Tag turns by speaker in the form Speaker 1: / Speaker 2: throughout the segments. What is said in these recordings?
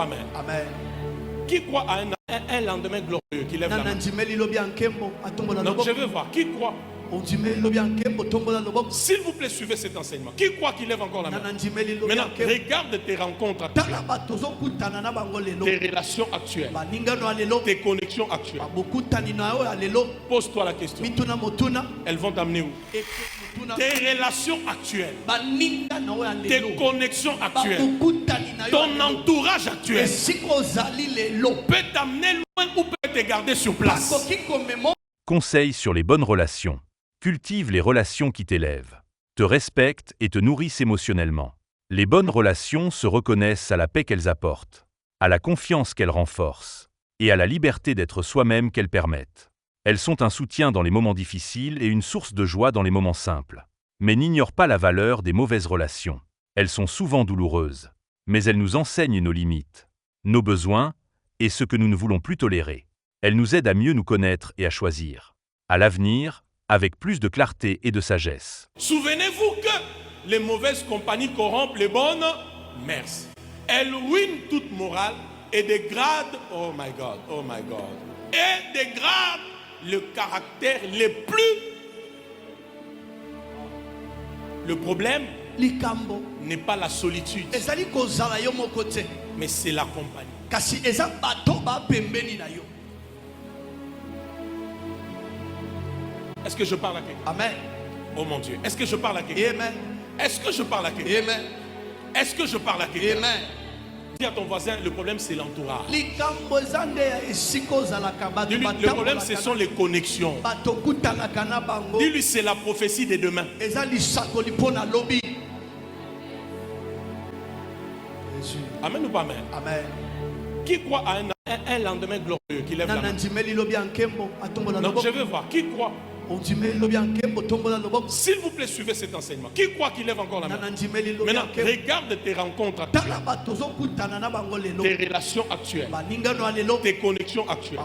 Speaker 1: Amen.
Speaker 2: Amen.
Speaker 1: Qui croit à un lendemain glorieux qui lève la main? Donc je veux voir. Qui croit? S'il vous plaît, suivez cet enseignement. Qui croit qu'il lève encore la main? Maintenant, regarde tes rencontres actuelles, tes relations actuelles, tes connexions actuelles. Pose-toi la question. Elles vont t'amener où? Tes relations actuelles, tes connexions actuelles, ton entourage actuel peut t'amener loin ou peut te garder sur place.
Speaker 3: Conseil sur les bonnes relations. Cultive les relations qui t'élèvent, te respectent et te nourrissent émotionnellement. Les bonnes relations se reconnaissent à la paix qu'elles apportent, à la confiance qu'elles renforcent et à la liberté d'être soi-même qu'elles permettent. Elles sont un soutien dans les moments difficiles et une source de joie dans les moments simples. Mais n'ignore pas la valeur des mauvaises relations. Elles sont souvent douloureuses, mais elles nous enseignent nos limites, nos besoins et ce que nous ne voulons plus tolérer. Elles nous aident à mieux nous connaître et à choisir. À l'avenir, avec plus de clarté et de sagesse.
Speaker 1: Souvenez-vous que les mauvaises compagnies corrompent les bonnes mœurs. Elles ruinent toute morale et dégradent, oh my God, et dégradent le caractère les plus. Le problème n'est pas la solitude, mais c'est la compagnie. Est-ce que je parle à quelqu'un?
Speaker 2: Amen.
Speaker 1: Oh mon Dieu. Est-ce que je parle à quelqu'un?
Speaker 2: Amen.
Speaker 1: Est-ce que je parle à quelqu'un?
Speaker 2: Amen.
Speaker 1: Est-ce que je parle à quelqu'un?
Speaker 2: Amen.
Speaker 1: Dis à ton voisin, le problème c'est l'entourage. Dis-lui,
Speaker 2: Le
Speaker 1: le problème ce sont les connexions. Dis-lui, c'est la prophétie de demain. Amen ou pas amen?
Speaker 2: Amen.
Speaker 1: Qui croit à un lendemain glorieux qui lève la main? Donc je veux voir. Qui croit? S'il vous plaît, suivez cet enseignement. Qui croit qu'il lève encore la main? Maintenant, regarde tes rencontres actuelles, tes relations actuelles, tes connexions actuelles.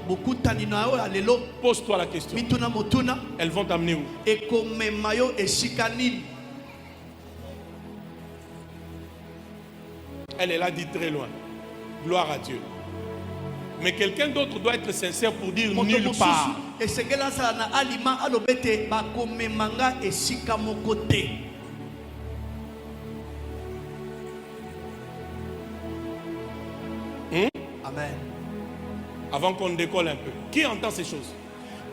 Speaker 1: Pose-toi la question. Elles vont t'amener où? Elle est là dit très loin. Gloire à Dieu. Mais quelqu'un d'autre doit être sincère pour dire nulle part.
Speaker 2: Amen.
Speaker 1: Avant qu'on décolle un peu. Qui entend ces choses?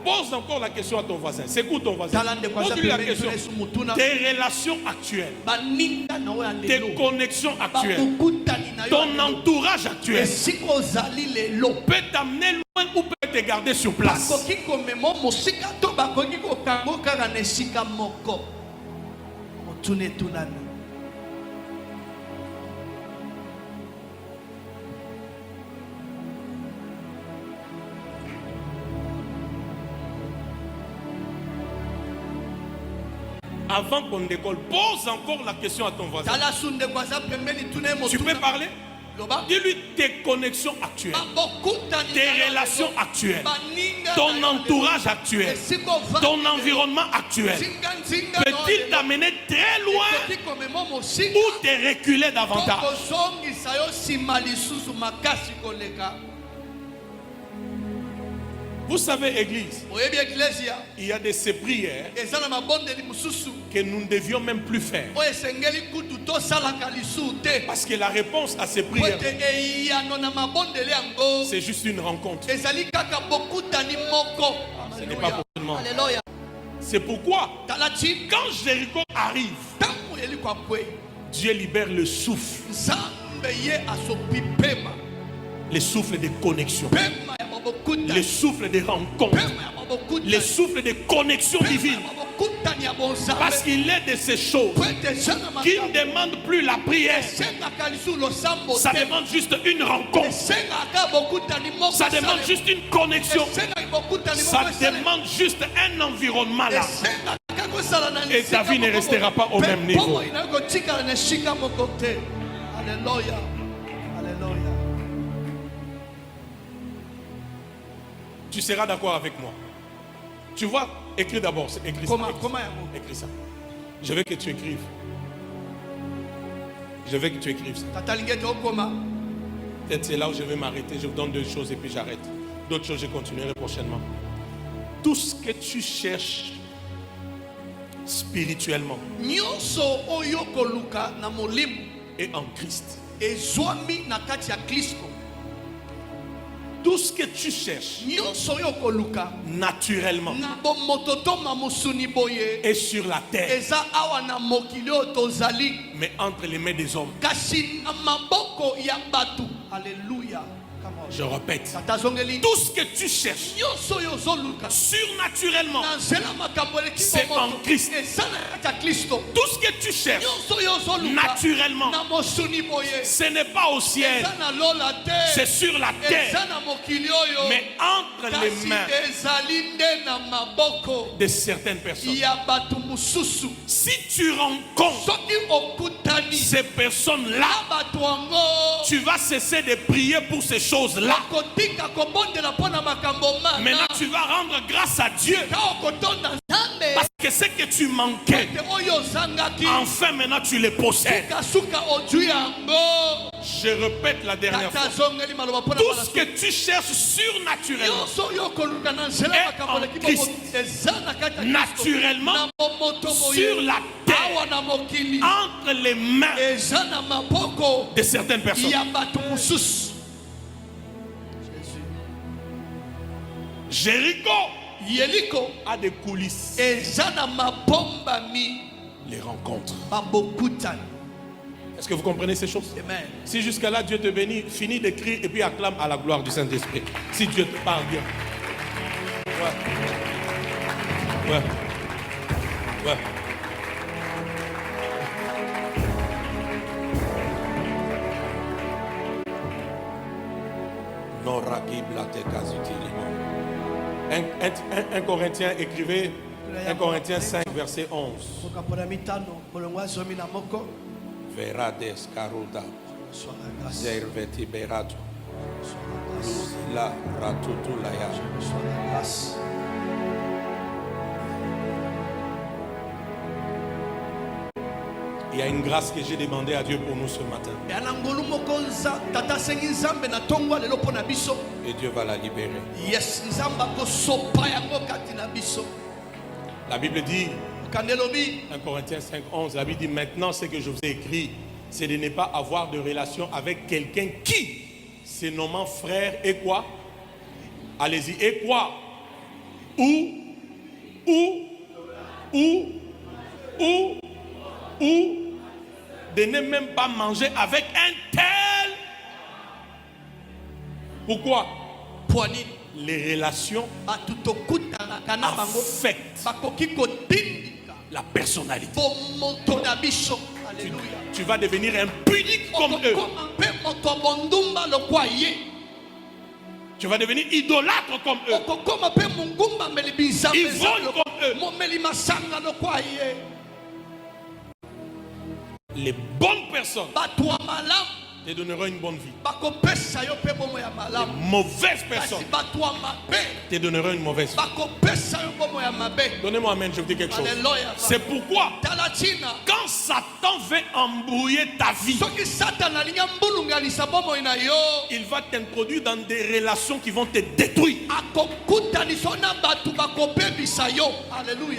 Speaker 1: Pose encore la question à ton voisin. C'est quoi ton voisin? Pose-lui la question. Tes relations actuelles, tes connexions actuelles, ton entourage actuel peut t'amener loin ou peut te garder sur place. Avant qu'on décolle, pose encore la question à ton voisin. Tu peux parler? Dis-lui tes connexions actuelles, tes relations actuelles, ton entourage actuel, ton environnement actuel peut-il t'amener très loin ou te reculer davantage? Vous savez, Église, il y a de ces prières que nous ne devions même plus faire. Parce que la réponse à ces prières, c'est juste une rencontre. Ce n'est pas pour tout le monde. C'est pourquoi, quand Jéricho arrive, Dieu libère le souffle. Le souffle de connexion. Le souffle de rencontre. Le souffle de connexion divine. Parce qu'il est de ces choses qui ne demandent plus la prière. Ça demande juste une rencontre. Ça demande juste une connexion. Ça demande juste un environnement là. Et ta vie ne restera pas au même niveau.
Speaker 2: Alléluia. Alléluia.
Speaker 1: Tu seras d'accord avec moi. Tu vois, écris d'abord. Écris ça. Écris ça. Je veux que tu écrives. Je veux que tu écrives ça. Peut-être c'est là où je vais m'arrêter. Je vous donne 2 choses et puis j'arrête. D'autres choses, je continuerai prochainement. Tout ce que tu cherches spirituellement est en Christ. Tout ce que tu cherches naturellement est sur la terre, mais entre les mains des hommes.
Speaker 2: Alléluia.
Speaker 1: Je répète, tout ce que tu cherches surnaturellement, c'est en Christ. Tout ce que tu cherches naturellement, ce n'est pas au ciel, c'est sur la terre, mais entre les mains de certaines personnes. Si tu rencontres ces personnes-là, tu vas cesser de prier pour ces choses-là. Maintenant, tu vas rendre grâce à Dieu. Parce que ce que tu manquais, enfin maintenant tu les possèdes. Je répète la dernière fois. Tout ce que tu cherches surnaturellement est en Christ. Naturellement, sur la terre, entre les mains de certaines personnes. Jéricho a des coulisses. Les rencontres. Est-ce que vous comprenez ces choses?
Speaker 2: Amen.
Speaker 1: Si jusqu'à là Dieu te bénit, finis d'écrire et puis acclame à la gloire du Saint-Esprit. Si Dieu te parle bien. Ouais. Un Corinthien écrivait 1 Corinthiens 5 verset 11. Verades caruda zerveti berato la ratutulaya. Il y a une grâce que j'ai demandé à Dieu pour nous ce matin. Et Dieu va la libérer. La Bible dit, 1 Corinthiens 5, 11, la Bible dit, maintenant ce que je vous ai écrit, c'est de ne pas avoir de relation avec quelqu'un qui, se nommant frère, et quoi? Allez-y, et quoi? Ou de ne même pas manger avec un tel. Pourquoi? Les relations affectent la personnalité. Tu vas devenir impudique comme eux. Tu vas devenir idolâtre comme eux. Ivrogne comme eux. Les bonnes personnes te donneront une bonne vie. Les mauvaises personnes te donneront une mauvaise vie. Donnez-moi amen, je vous dis quelque chose. C'est pourquoi quand Satan veut embrouiller ta vie, il va t'introduire dans des relations qui vont te détruire.
Speaker 2: Alléluia.